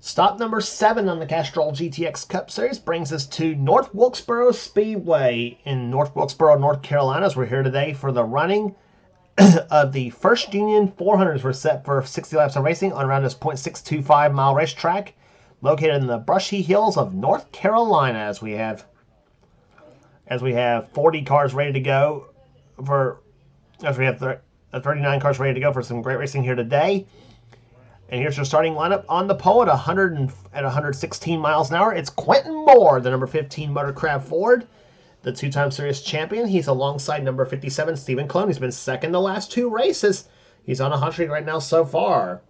Stop number 7 on the Castrol GTX Cup Series brings us to North Wilkesboro Speedway in North Wilkesboro, North Carolina. We're here today for the running of the First Union 400s. We're set for 60 laps of racing on around this .625 mile racetrack located in the brushy hills of North Carolina. As we have 40 cars ready to go as we have 39 cars ready to go for some great racing here today. And here's your starting lineup on the pole at 116 miles an hour. It's Quentin Moore, the number 15 Motorcraft Ford, the two-time series champion. He's alongside number 57 Stephen Clone. He's been second the last 2 races. He's on a hot streak right now so far.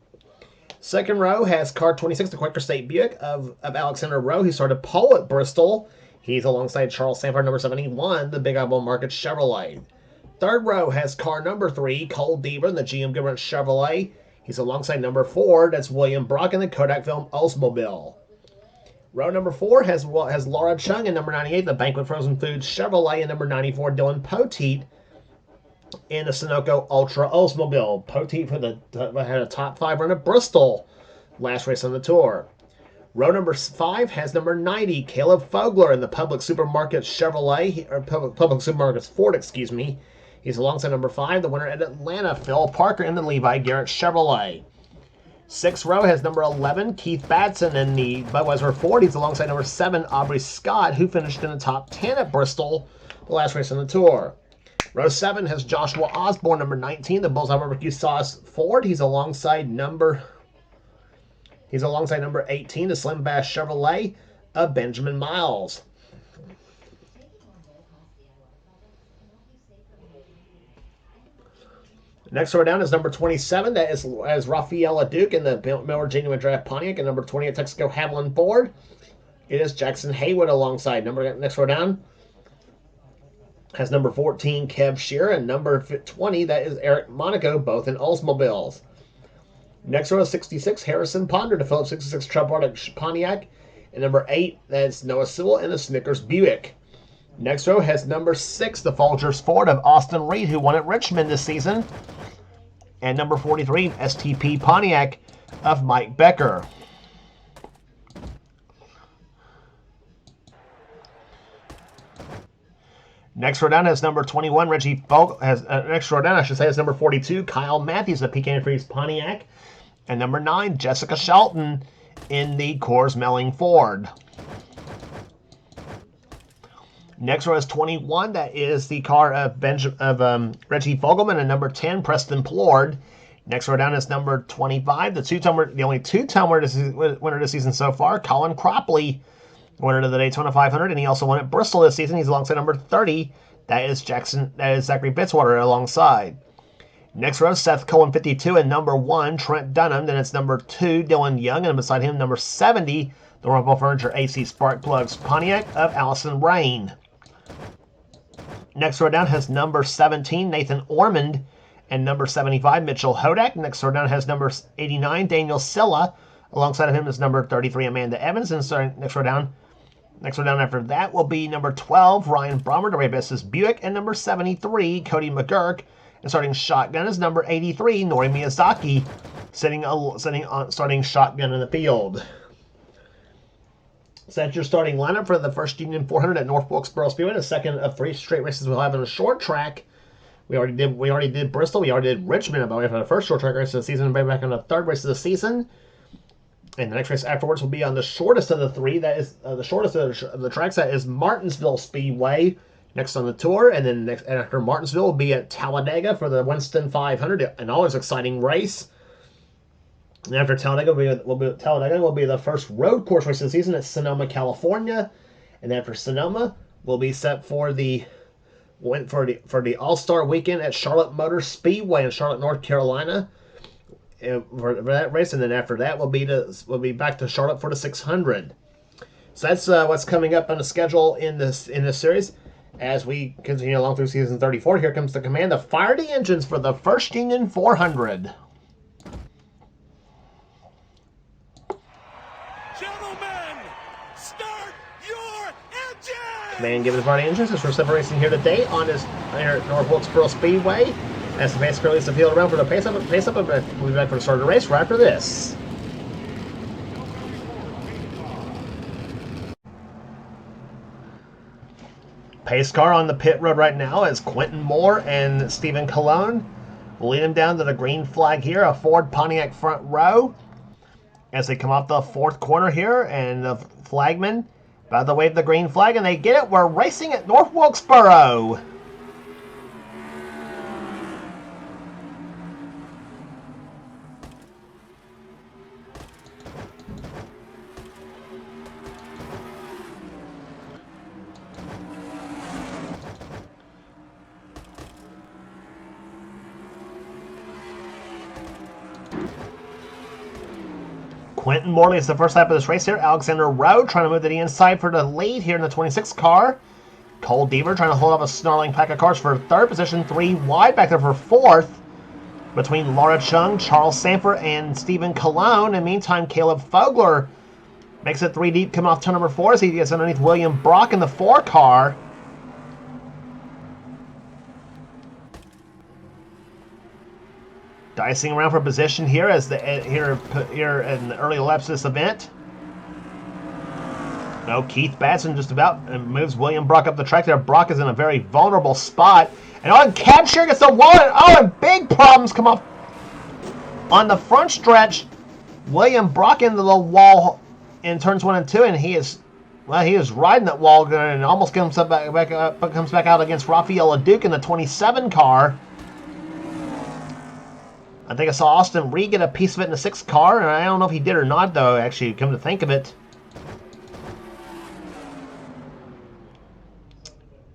Second row has car 26, the Quaker State Buick of Alexander Rowe. He started pole at Bristol. He's alongside Charles Sanford, number 71, the Big Apple Market Chevrolet. Third row has car number 3, Cole Deaver, the GM Goodrich Chevrolet. He's alongside number 4, that's William Brock in the Kodak Film Oldsmobile. Row number 4 has Laura Chung and number 98, the Banquet Frozen Foods Chevrolet, and number 94, Dylan Poteet in the Sunoco Ultra Oldsmobile. Poteet had a top 5 run at Bristol last race on the tour. Row number 5 has number 90, Caleb Fogler in the Public Supermarkets Chevrolet, or Public Supermarkets Ford, excuse me. He's alongside number 5, the winner at Atlanta, Phil Parker in the Levi Garrett Chevrolet. 6th row has number 11, Keith Batson in the Budweiser Ford. He's alongside number 7, Aubrey Scott, who finished in the top 10 at Bristol, the last race on the tour. Row 7 has Joshua Osborne, number 19, the Bullseye Barbecue Sauce Ford. He's alongside number 18, the Slim Bass Chevrolet of Benjamin Miles. Next row down is number 27. That is Rafaela Duke in the Miller Genuine Draft Pontiac, and number 28 Texaco Haviland Ford. It is Jackson Haywood alongside. Next row down has number 14 Kev Shearer, and number 20 that is Eric Monaco, both in Oldsmobiles. Next row is 66 Harrison Ponder, the Phillips 66 Troublemaker Pontiac, and number 8 that's Noah Sewell in the Snickers Buick. Next row has number 6, the Folgers Ford of Austin Reed, who won at Richmond this season. And number 43, STP Pontiac of Mike Becker. Next row down has number 21, Reggie Folk. Next row down, I should say, is number 42, Kyle Matthews of Pecan Freeze Pontiac. And number 9, Jessica Shelton in the Coors Melling Ford. Next row is 21. That is the car of Reggie Fogelman, and number 10, Preston Plord. Next row down is number 25, the only two-time winner this season so far, Colin Cropley, winner of the Daytona 500, and he also won at Bristol this season. He's alongside number 30. That is Zachary Bitzwater alongside. Next row is Seth Cohen, 52, and number 1, Trent Dunham. Then it's number 2, Dylan Young, and beside him, number 70, the Rumble Furniture AC Spark Plugs Pontiac of Allison Rain. Next row down has number 17, Nathan Ormond, and number 75, Mitchell Hodak. Next row down has number 89, Daniel Silla. Alongside of him is number 33, Amanda Evans. And next row down after that will be number 12, Ryan Brommer, the Rabessis Buick, and number 73, Cody McGurk. And starting shotgun is number 83, Nori Miyazaki, starting shotgun in the field. So that's your starting lineup for the First Union 400 at North Wilkesboro Speedway. The second of 3 straight races we'll have in a short track. We already did Bristol. We already did Richmond. But we have the first short track race of the season. We'll be back on the third race of the season. And the next race afterwards will be on the shortest of the 3. That is the shortest of the tracks. That is Martinsville Speedway next on the tour. And then after Martinsville will be at Talladega for the Winston 500. An always exciting race. And after Talladega will be the first road course race of the season at Sonoma, California. And after Sonoma, we'll be set for the All-Star Weekend at Charlotte Motor Speedway in Charlotte, North Carolina, for that race. And then after that, we'll be back to Charlotte for the 600. So that's what's coming up on the schedule in this series. As we continue along through season 34, here comes the command to fire the engines for the First Union 400. Command given to Party Engines is for separation here today on this North Wilkesboro Speedway. As the pace currently is the field around for the pace up, we'll be back for the start of the race right after this. Pace car on the pit road right now is Quentin Moore and Stephen Colon. We'll lead them down to the green flag here, a Ford Pontiac front row. As they come off the fourth corner here, and the flagman about to wave the green flag, and they get it. We're racing at North Wilkesboro. Quentin Morley is the first lap of this race here. Alexander Rowe trying to move to the inside for the lead here in the 26 car. Cole Deaver trying to hold off a snarling pack of cars for third position. 3 wide back there for fourth between Laura Chung, Charles Sanford, and Stephen Colon. And meantime, Caleb Fogler makes it 3 deep, come off turn number 4 as he gets underneath William Brock in the 4 car. Dicing around for position here as here in the early laps of this event. No, Keith Batson just about moves William Brock up the track there. Brock is in a very vulnerable spot. And Cab Shear gets the wall. And big problems come up on the front stretch. William Brock into the wall in turns 1 and 2, and he is riding that wall and almost comes back out against Rafael Duke in the 27 car. I think I saw Austin Reed get a piece of it in the 6th car, and I don't know if he did or not, though, actually, come to think of it.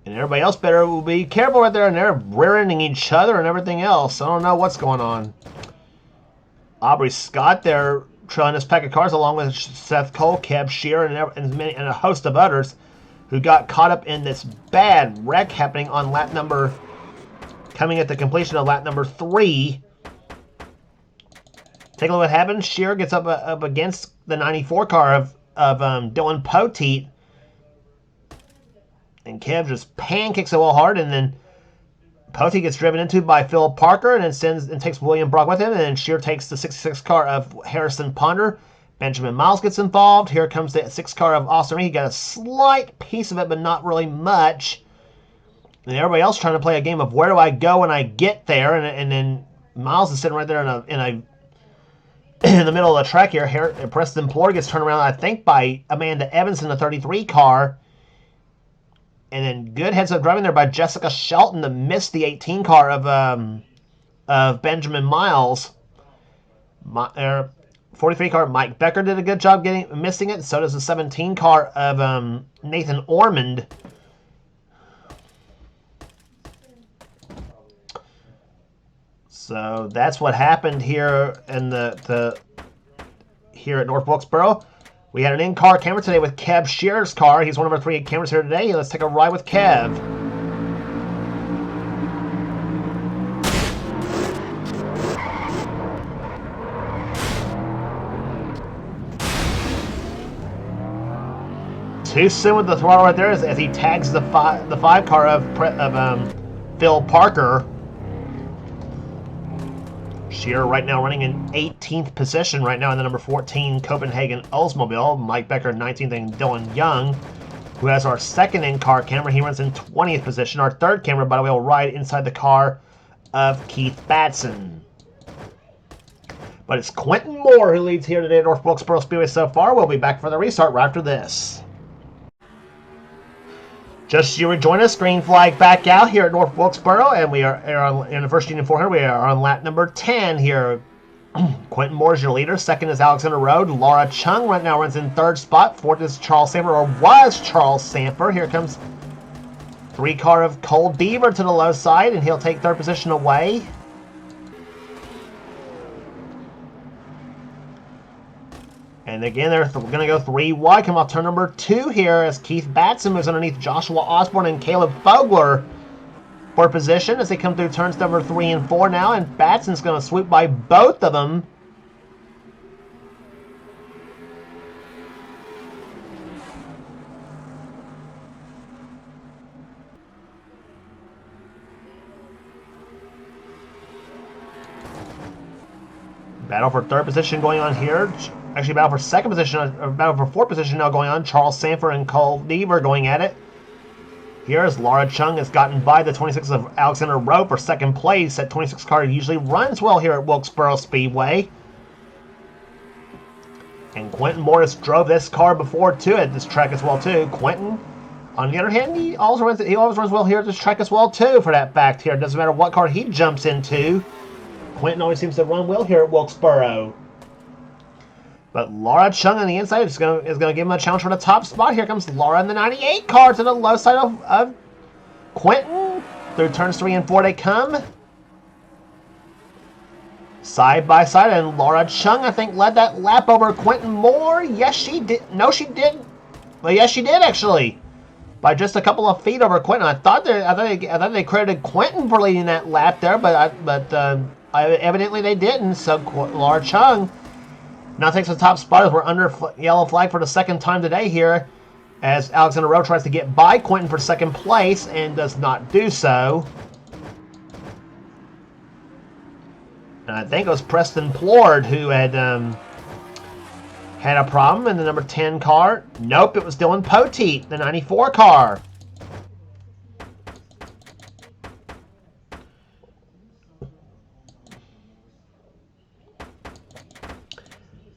And everybody else better will be careful right there, and they're rear-ending each other and everything else. I don't know what's going on. Aubrey Scott there trailing this pack of cars along with Seth Cole, Cab Shear, and a host of others who got caught up in this bad wreck happening on coming at the completion of lap number 3. Take a look at what happened. Shear gets up against the 94 car of Dylan Poteet. And Kev just pancakes it well hard, and then Poteet gets driven into by Phil Parker, and then takes William Brock with him, and then Shear takes the 66 car of Harrison Ponder. Benjamin Miles gets involved. Here comes the 6 car of Austin Reed. He got a slight piece of it, but not really much. And everybody else trying to play a game of where do I go when I get there, and then Miles is sitting right there in the middle of the track here. Preston Plore gets turned around, I think, by Amanda Evans in the 33 car. And then good heads up driving there by Jessica Shelton to miss the 18 car of Benjamin Miles. 43 car Mike Becker did a good job missing it. So does the 17 car of Nathan Ormond. So that's what happened here in here at North Wilkesboro. We had an in-car camera today with Kev Shear's car. He's one of our 3 cameras here today. Let's take a ride with Kev. Too soon with the throttle right there as he tags the 5 car of Phil Parker. Shear right now running in 18th position right now in the number 14 Copenhagen Oldsmobile. Mike Becker 19th, and Dylan Young, who has our 2nd in-car camera. He runs in 20th position. Our 3rd camera, by the way, will ride inside the car of Keith Batson. But it's Quentin Moore who leads here today at North Wilkesboro Speedway so far. We'll be back for the restart right after this. Just as you rejoin us, green flag back out here at North Wilkesboro, and we are in the first Union 400. We are on lap number 10 here. Quentin Moore is your leader. 2nd is Alexander Road. Laura Chung right now runs in 3rd spot. 4th is Charles Sanford, or was Charles Sanford. Here comes 3 car of Cole Deaver to the low side, and he'll take 3rd position away. And again, they're going to go 3 wide. Come off turn number 2 here as Keith Batson moves underneath Joshua Osborne and Caleb Fogler for position as they come through turns number 3 and 4 now. And Batson's going to swoop by both of them. Battle for 3rd position going on here. Actually, battle for 2nd position, or battle for 4th position now going on. Charles Sanford and Cole Deaver going at it. here as Laura Chung has gotten by the 26 of Alexander Rowe for second place. That 26 car usually runs well here at Wilkesboro Speedway. And Quentin Morris drove this car before, too, at this track as well, too. Quentin, on the other hand, he always runs well here at this track as well, too, for that fact here. It doesn't matter what car he jumps into. Quentin always seems to run well here at Wilkesboro. But Laura Chung on the inside is going to give him a challenge for the top spot. Here comes Laura in the 98 car to the low side of Quentin. Through turns 3 and 4 they come. Side by side, and Laura Chung, I think, led that lap over Quentin Moore. Yes, she did. No, she didn't. Well, yes, she did, actually. By just a couple of feet over Quentin. I thought they credited Quentin for leading that lap there, but evidently they didn't. So Laura Chung now takes the top spot as we're under yellow flag for the second time today here, as Alexander Rowe tries to get by Quentin for second place and does not do so. And I think it was Preston Plord who had a problem in the number 10 car. Nope, it was Dylan Poteet, the 94 car.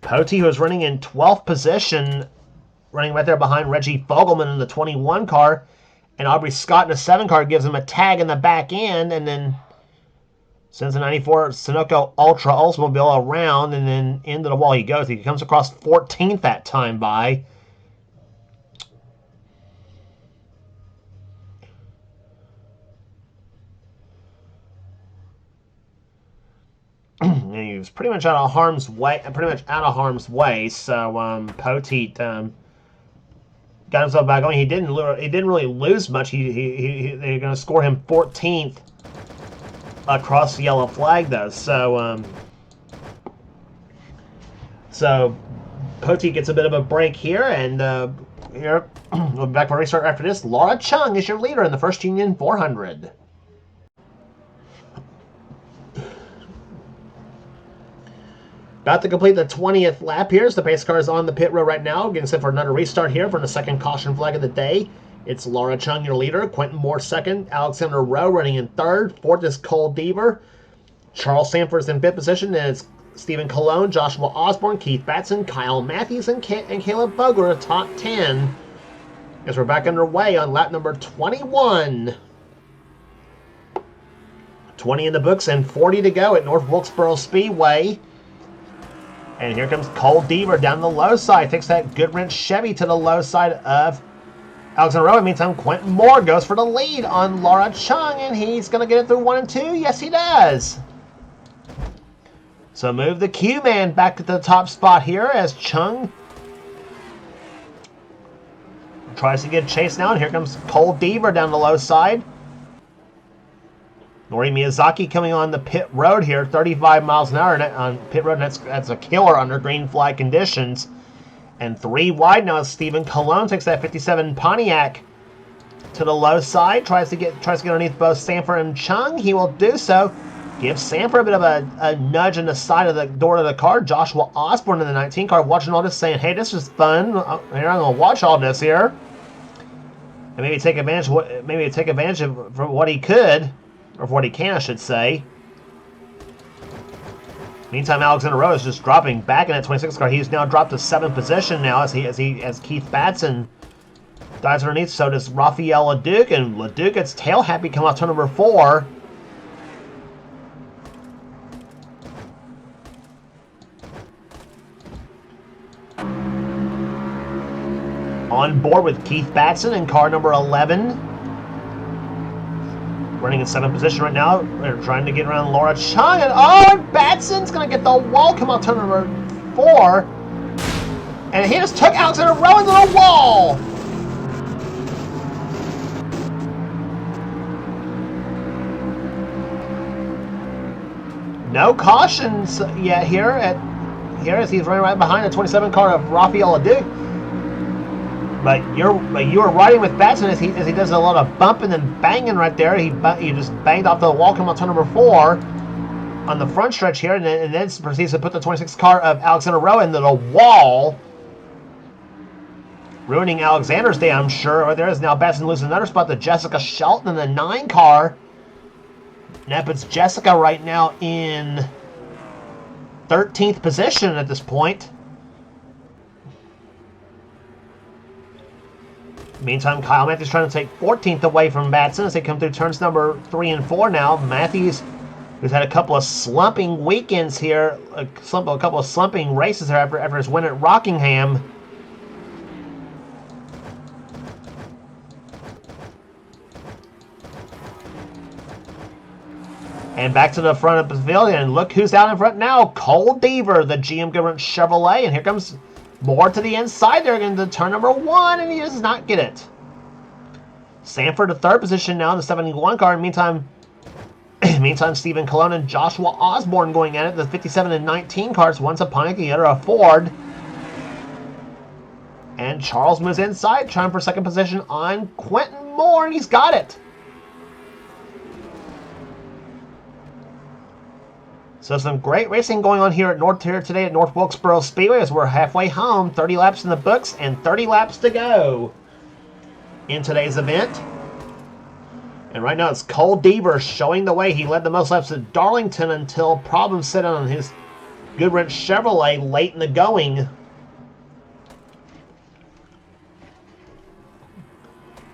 Poteet, who was running in 12th position, running right there behind Reggie Fogelman in the 21 car, and Aubrey Scott in the 7 car gives him a tag in the back end, and then sends the 94 Sunoco Ultra Oldsmobile around, and then into the wall he goes. He comes across 14th that time by. And he was pretty much out of harm's way. So Poteet got himself back on. He didn't really lose much. They're going to score him 14th across the yellow flag, though. So Poteet gets a bit of a break here, and here we'll be back for a restart after this. Laura Chung is your leader in the First Union 400. About to complete the 20th lap here. So the pace car is on the pit road right now, getting set for another restart here for the second caution flag of the day. It's Laura Chung, your leader. Quentin Moore second. Alexander Rowe running in third. Fourth is Cole Deaver. Charles Sanford's in fifth position. And it's Stephen Colon, Joshua Osborne, Keith Batson, Kyle Matthews, and Caleb Boger, top 10. As we're back underway on lap number 21. 20 in the books and 40 to go at North Wilkesboro Speedway. And here comes Cole Deaver down the low side. Takes that Goodwrench Chevy to the low side of Alexander Rowe. Meantime, Quentin Moore goes for the lead on Laura Chung, and he's going to get it through 1 and 2. Yes, he does. So move the Q-Man back to the top spot here as Chung tries to get chased now. And here comes Cole Deaver down the low side. Nori Miyazaki coming on the pit road here, 35 miles an hour on pit road, and that's a killer under green flag conditions. And 3 wide now as Stephen Colon takes that 57 Pontiac to the low side, tries to get underneath both Sanford and Chung. He will do so. Gives Sanford a bit of a nudge in the side of the door of the car. Joshua Osborne in the 19 car watching all this, saying, "Hey, this is fun. I'm going to watch all this here." And maybe take advantage of from what he could. Or what he can, I should say. Meantime, Alexander Rowe is just dropping back in that 26 car. He's now dropped to 7th position now as Keith Batson dives underneath. So does Raphael Leduc, and Leduc gets tail happy come off turn number 4. On board with Keith Batson in car number 11. Running in 7th position right now. They're trying to get around Laura Chung. And Batson's going to get the wall. Come out turn number 4. And he just took Alexander Rowe into the wall. No cautions yet here as he's running right behind the 27 car of Raphael Leduc. But you were riding with Batson as he does a lot of bumping and banging right there. He just banged off the wall coming on turn number 4 on the front stretch here, and then proceeds to put the 26 car of Alexander Rowe into the wall. ruining Alexander's day, I'm sure. Or there is now Batson losing another spot to Jessica Shelton in the 9 car. And that puts Jessica right now in 13th position at this point. Meantime, Kyle Matthews trying to take 14th away from Batson as they come through turns number 3 and 4 now. Matthews, who's had a couple of slumping weekends here, a couple of slumping races here after his win at Rockingham. And back to the front of the pavilion. Look who's out in front now. Cole Deaver, the GM Government Chevrolet. And here comes more to the inside. They're going to turn number 1, and he does not get it. Sanford to 3rd position now in the 71 car. Meantime, Stephen Colon and Joshua Osborne going at it. The 57 and 19 cars. One's a Pontiac, the other a Ford. And Charles moves inside, trying for 2nd position on Quentin Moore, and he's got it. So some great racing going on here today at North Wilkesboro Speedway as we're halfway home. 30 laps in the books and 30 laps to go in today's event. And right now it's Cole Deaver showing the way. He led the most laps at Darlington until problems set on his Goodwrench Chevrolet late in the going.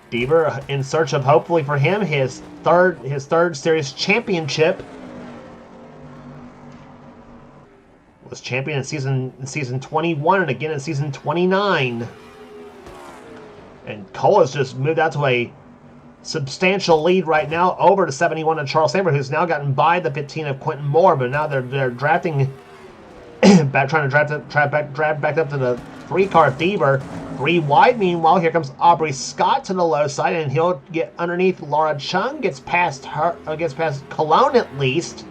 Deaver in search of, hopefully for him, his third series championship. Was champion in season 21 and again in season 29. And Cole has just moved out to a substantial lead right now over to 71 of Charles Sanford, who's now gotten by the 15 of Quentin Moore, but now they're drafting trying to draft back up to the 3 car Deaver. 3 wide. Meanwhile, here comes Aubrey Scott to the low side, and he'll get underneath Laura Chung, gets past Cologne at least.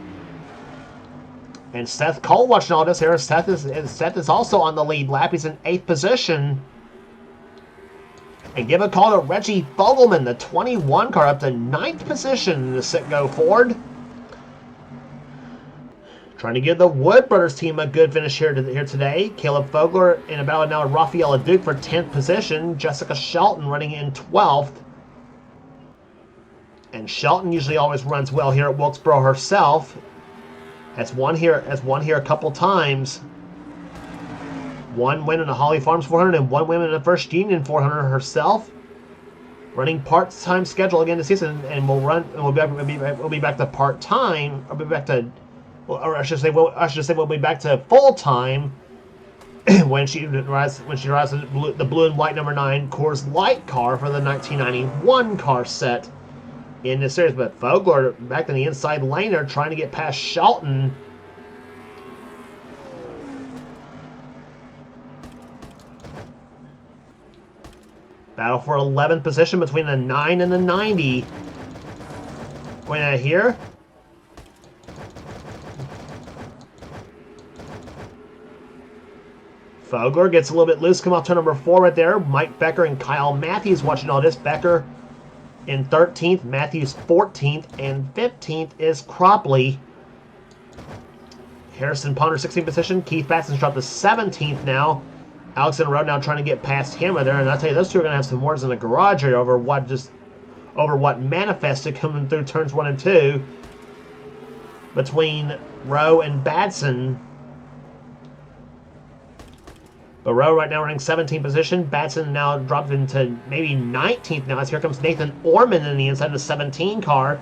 And Seth Cole watching all this here. Seth is also on the lead lap. He's in 8th position. And give a call to Reggie Fogelman, the 21 car, up to 9th position in the sit-go Ford. Trying to give the Wood Brothers team a good finish here today. Caleb Fogler in a battle now with Rafaela Duke for 10th position. Jessica Shelton running in 12th. And Shelton usually always runs well here at Wilkesboro herself. Has won here a couple times. 1 win in the Holly Farms 400 and 1 win in the First Union 400 herself. Running part-time schedule again this season, and we'll be back to part-time. We'll be back to, I should say we'll be back to full-time when she rides the blue and white number 9 Coors Light car for the 1991 car set in this series. But Fogler back in the inside lane there, trying to get past Shelton. Battle for 11th position between the 9 and the 90. Going out here. Fogler gets a little bit loose, come off turn number 4 right there. Mike Becker and Kyle Matthews watching all this. Becker in 13th, Matthews 14th, and 15th is Cropley. Harrison Ponder 16th position. Keith Batson's dropped to 17th now. Alexander Road now trying to get past him right there, and I'll tell you, those two are going to have some words in the garage here over what manifested coming through turns 1 and 2 between Rowe and Batson. But Rowe right now running 17th position. Batson now dropped into maybe 19th now, as here comes Nathan Orman in the inside of the 17 car.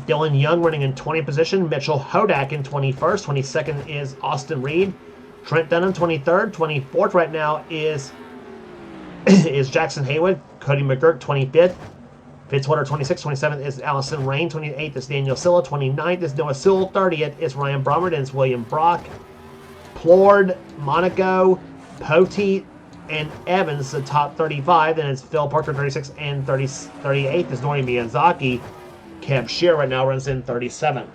Dylan Young running in 20th position. Mitchell Hodak in 21st. 22nd is Austin Reed. Trent Dunham 23rd. 24th right now is Jackson Haywood. Cody McGurk 25th. Fitzwater 26th. 27th is Allison Rain. 28th is Daniel Silla. 29th is Noah Sewell. 30th is Ryan Bromerd, and it's William Brock. Plord, Monaco, Pote, and Evans, the top 35. Then it's Phil Parker 36th, and 38th is Nori Miyazaki. Kev Shear right now runs in 37th.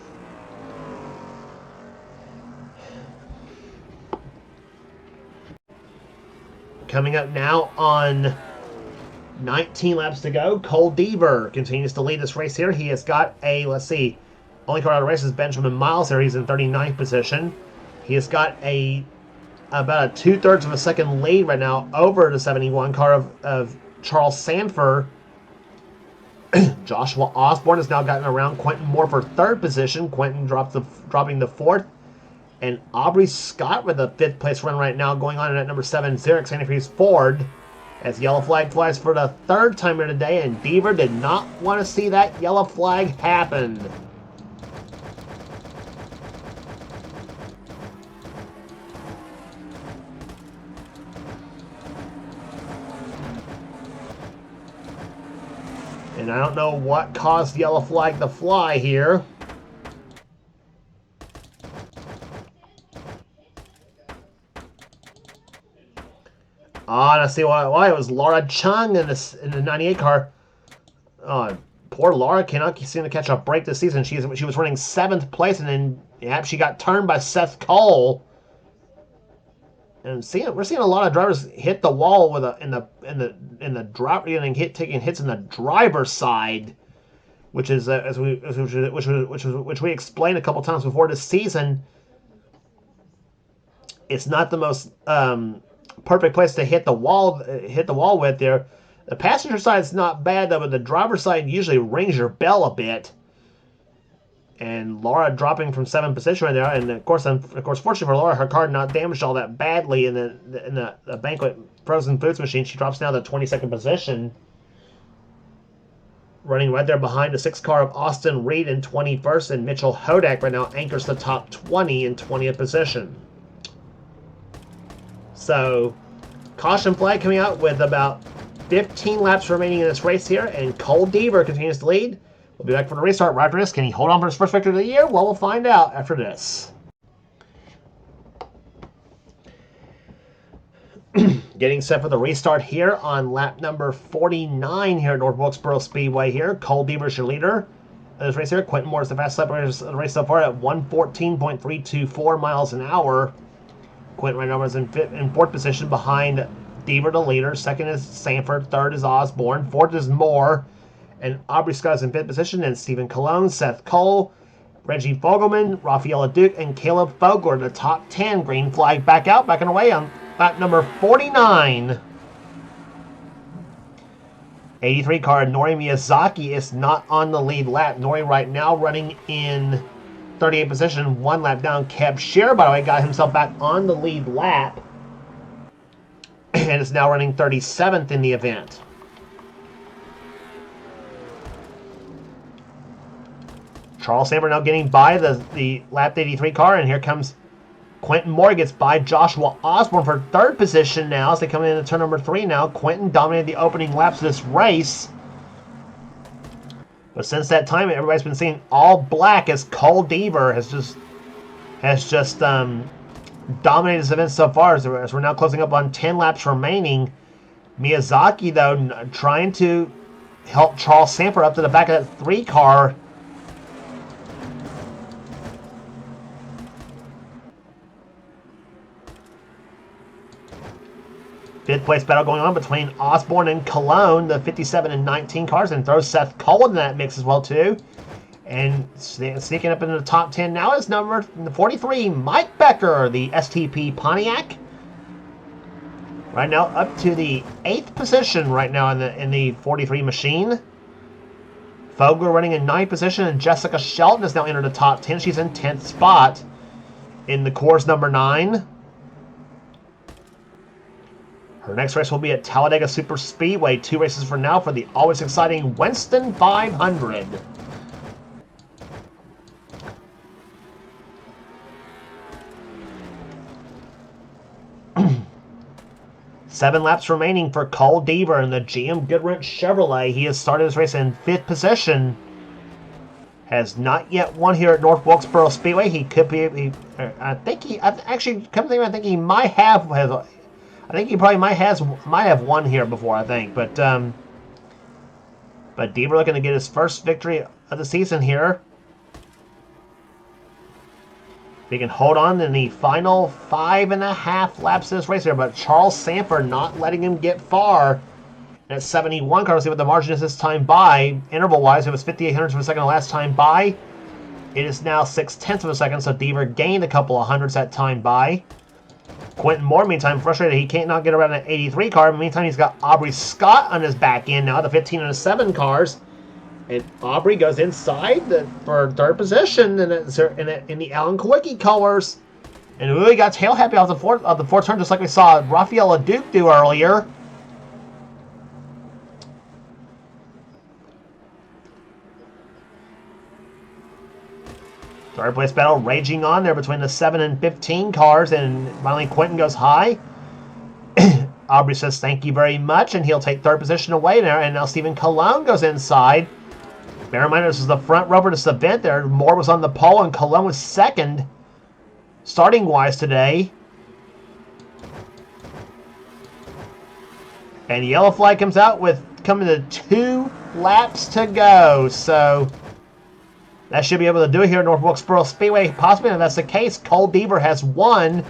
Coming up now on 19 laps to go, Cole Deaver continues to lead this race here. He has got a, let's see, only car out of the race is Benjamin Miles there. He's in 39th position. He has got a about a 2/3 of a second lead right now over the 71 car of Charles Sanford. Joshua Osborne has now gotten around Quentin Moore for third position. Quentin dropping the fourth. And Aubrey Scott with a fifth place run right now, going on at number 7, Xeric Santa Cruz Ford. As yellow flag flies for the third time here today, and Deaver did not want to see that yellow flag happen. And I don't know what caused the yellow flag to fly here. I see why. It was Laura Chung in the 98 car. Poor Laura cannot seem to catch a break this season. She was running 7th place, and then she got turned by Seth Cole. And we're seeing a lot of drivers hit the wall with in the drop, taking hits in the driver's side, which is which we explained a couple times before this season. It's not the most perfect place to hit the wall with there. The passenger side is not bad though, but the driver's side usually rings your bell a bit. And Laura dropping from 7th position right there, and of course, fortunately for Laura, her car not damaged all that badly in the banquet frozen foods machine. She drops down to 22nd position, running right there behind the 6th car of Austin Reed in 21st, and Mitchell Hodak right now anchors the top 20 in 20th position. So, caution flag coming out with about 15 laps remaining in this race here, and Cole Deaver continues to lead. We'll be back for the restart right after this. Can he hold on for his first victory of the year? Well, we'll find out after this. Getting set for the restart here on lap number 49 here at North Wilkesboro Speedway here. Cole Deaver is your leader of this race here. Quentin Moore is the fastest lap of the race so far at 114.324 miles an hour. Quentin right now is in 4th position behind Deaver, the leader. 2nd is Sanford. 3rd is Osborne. 4th is Moore. And Aubrey Scott is in 5th position. And Stephen Colon, Seth Cole, Reggie Fogelman, Rafaela Duke, and Caleb Fogler in the top 10. Green flag back out, backing away on lap number 49. 83 car Nori Miyazaki is not on the lead lap. Nori right now running in 38th position, 1 lap down. Keb Shear, by the way, got himself back on the lead lap and is now running 37th in the event. Charles Saber now getting by the lap 83 car, and here comes Quentin Moore, gets by Joshua Osborne for 3rd position now as they come into turn number 3 now. Quentin dominated the opening laps of this race. But since that time, everybody's been seeing all black as Cole Deaver has just dominated this event so far. As we're now closing up on 10 laps remaining. Miyazaki, though, trying to help Charles Sanford up to the back of that 3 car. Fifth place battle going on between Osborne and Cologne, the 57 and 19 cars, and throws Seth Cole in that mix as well too. And sneaking up into the top 10 now is number 43, Mike Becker, the STP Pontiac. Right now up to the 8th position right now in the 43 machine. Fogler running in 9th position, and Jessica Shelton has now entered the top 10. She's in 10th spot in the course number 9. Her next race will be at Talladega Super Speedway. 2 races from now for the always exciting Winston 500. Seven laps remaining for Cole Deaver in the GM Goodwrench Chevrolet. He has started his race in 5th position. Has not yet won here at North Wilkesboro Speedway. He could be. I think he might have. I think he probably might have won here before, I think. But Deaver looking to get his first victory of the season here. If he can hold on in the final 5.5 laps of this race here. But Charles Sanford not letting him get far. And at 71 car, we'll see what the margin is this time by. Interval-wise, it was 58 hundredths of a second the last time by. It is now 6/10 of a second, so Deaver gained a couple of hundredths that time by. Quentin Moore, meantime, frustrated he can't not get around an 83 car. Meantime, he's got Aubrey Scott on his back end now, the 15 and 7 cars. And Aubrey goes inside for third position in the Alan Kawicki colors. And really got tail happy off the fourth turn, just like we saw Rafael Leduc do earlier. Third place battle raging on there between the 7 and 15 cars, and finally Quentin goes high. Aubrey says thank you very much, and he'll take third position away there. And now Stephen Colon goes inside. Bear in mind, this is the front row for this event there. Moore was on the pole, and Colon was second, starting-wise today. And the yellow flag comes out with coming to 2 laps to go. So that should be able to do it here at North Wilkesboro Speedway. Possibly, if that's the case, Cole Deaver has won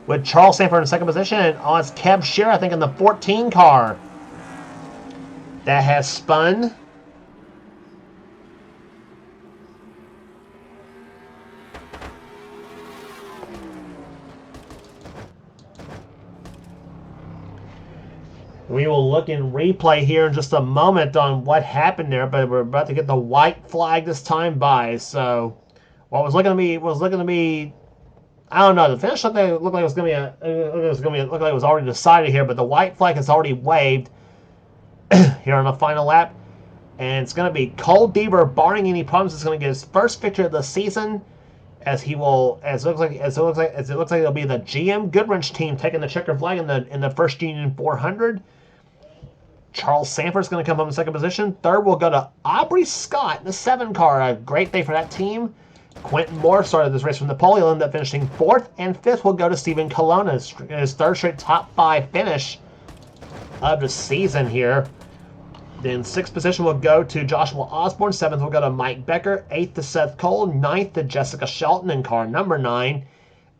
with Charles Sanford in second position. And on it's Kev Shearer, I think, in the 14 car that has spun. We will look in replay here in just a moment on what happened there, but we're about to get the white flag this time by. So, what was looking to be, I don't know. The finish looked like it was going to be, looked like it was already decided here, but the white flag has already waved here on the final lap, and it's going to be Cole Deaver, barring any problems, is going to get his first victory of the season, as it looks like it'll be the GM Goodwrench team taking the checker flag in the first Union 400. Charles Sanford's going to come home in second position. Third will go to Aubrey Scott in the 7 car. A great day for that team. Quentin Moore started this race from the pole. He'll end up finishing 4th, and 5th will go to Stephen Colon, his third straight top 5 finish of the season here. Then 6th position will go to Joshua Osborne. 7th will go to Mike Becker. 8th to Seth Cole. 9th to Jessica Shelton in car number 9.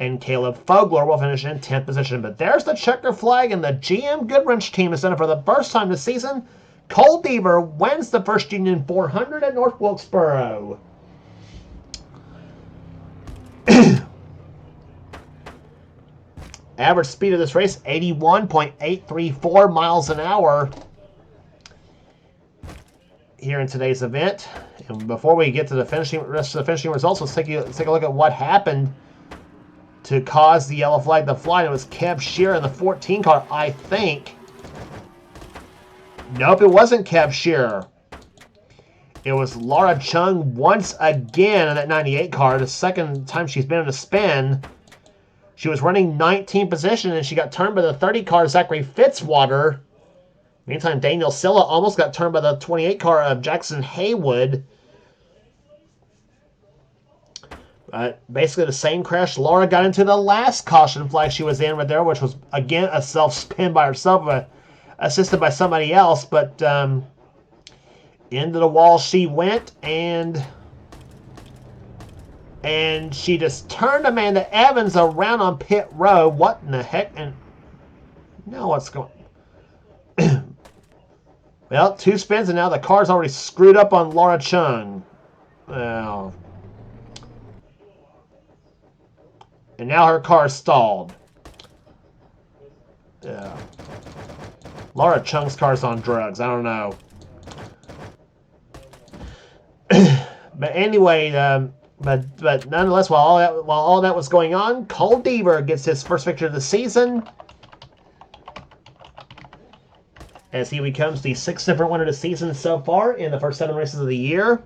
And Caleb Fogler will finish in 10th position. But there's the checker flag, and the GM Goodwrench team has done it for the first time this season. Cole Deaver wins the first Union 400 at North Wilkesboro. Average speed of this race, 81.834 miles an hour here in today's event. And before we get to the rest of the finishing results, let's take a look at what happened to cause the yellow flag to fly. It was Kev Shearer in the 14 car, I think. Nope, it wasn't Kev Shearer. It was Laura Chung once again in that 98 car. The second time she's been in a spin. She was running 19th position, and she got turned by the 30 car, Zachary Fitzwater. Meantime, Daniel Silla almost got turned by the 28 car of Jackson Haywood. Basically the same crash Laura got into the last caution flag she was in right there, which was, again, a self-spin by herself, assisted by somebody else. But into the wall she went, and she just turned Amanda Evans around on pit road. What in the heck? And now what's going on? Well, 2 spins, and now the car's already screwed up on Laura Chung. Well, and now her car is stalled. Yeah. Laura Chung's car's on drugs. I don't know. But anyway, but nonetheless, while all that was going on, Cole Deaver gets his first victory of the season, as he becomes the 6th different winner of the season so far in the first 7 races of the year.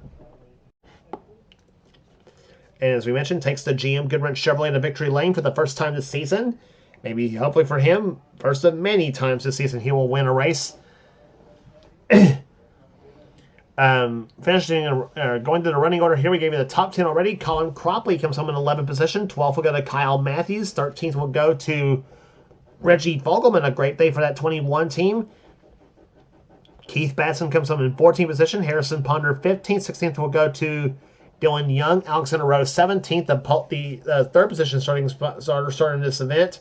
And as we mentioned, takes the GM Goodwrench Chevrolet to victory lane for the first time this season. Maybe, hopefully for him, first of many times this season he will win a race. Finishing, going to the running order here, we gave you the top 10 already. Colin Cropley comes home in 11th position. 12th will go to Kyle Matthews. 13th will go to Reggie Fogelman, a great day for that 21 team. Keith Batson comes home in 14th position. Harrison Ponder 15th. 16th will go to Dylan Young. Alexander Rose 17th. The third position starter in this event.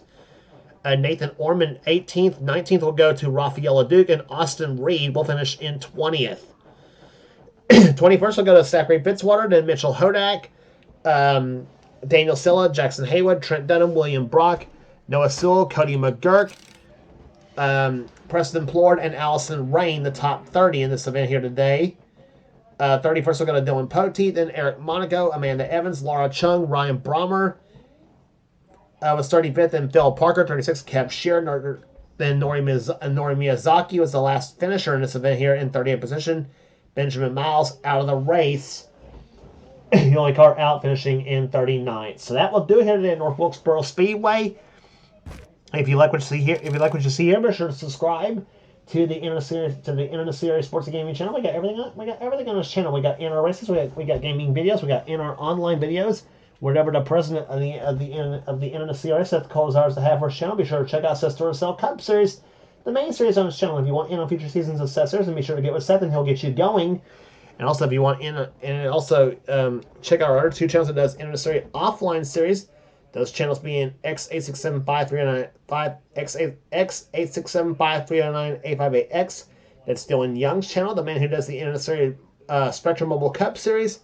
Nathan Orman 18th. 19th will go to Rafael Leduc, and Austin Reed will finish in 20th. 21st will go to Zachary Fitzwater, then Mitchell Hodak, Daniel Silla, Jackson Haywood, Trent Dunham, William Brock, Noah Sewell, Cody McGurk, Preston Plord, and Allison Rain, the top 30 in this event here today. 31st, we're going to Dylan Poteet, then Eric Monaco, Amanda Evans, Laura Chung, Ryan Brommer was 35th, and Phil Parker, 36th, Kev Shear, then Nori Miyazaki was the last finisher in this event here in 38th position. Benjamin Miles out of the race. The only car out, finishing in 39th. So that will do it here today at North Wilkesboro Speedway. If you like what you see here, be sure to subscribe to the NNSCRA Sports and Gaming channel. We got everything on this channel. We got NR races, we got gaming videos, we got NR online videos. Whatever the president of the NNSCRA Seth Colzars to have for his channel, be sure to check out Seth's Duracell Cup Series, the main series on his channel. If you want in on future seasons of Seth Series, then be sure to get with Seth and he'll get you going. And also, if you want in, check out our other two channels that does NNSCRA offline series. Those channels being X867539, X867539A58X. That's Dylan Young's channel, the man who does the NNSCRA Spectrum Mobile Cup Series.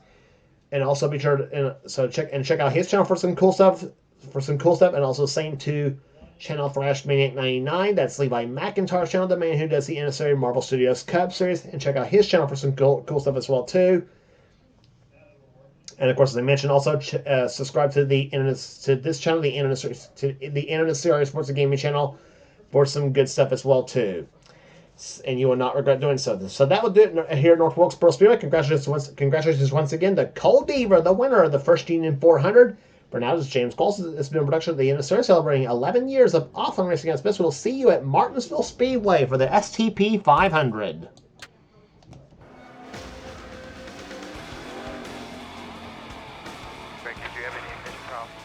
And also be sure to check out his channel for some cool stuff. And also same to channel Thrash Maniac 99. That's Levi McIntyre's channel, the man who does the NNSCRA Marvel Studios Cup Series. And check out his channel for some cool stuff as well too. And of course, as I mentioned, also subscribe to this channel, the NNSCRA Sports and Gaming channel, for some good stuff as well too. And you will not regret doing so. So that will do it here at North Wilkesboro Speedway. Congratulations once again to Cole Deaver, the winner of the first Union 400. For now, this is James Colson. This has been a production of the NNSCRA celebrating 11 years of offline racing against Smith. We'll see you at Martinsville Speedway for the STP 500. Greg, did you have any ignition problems?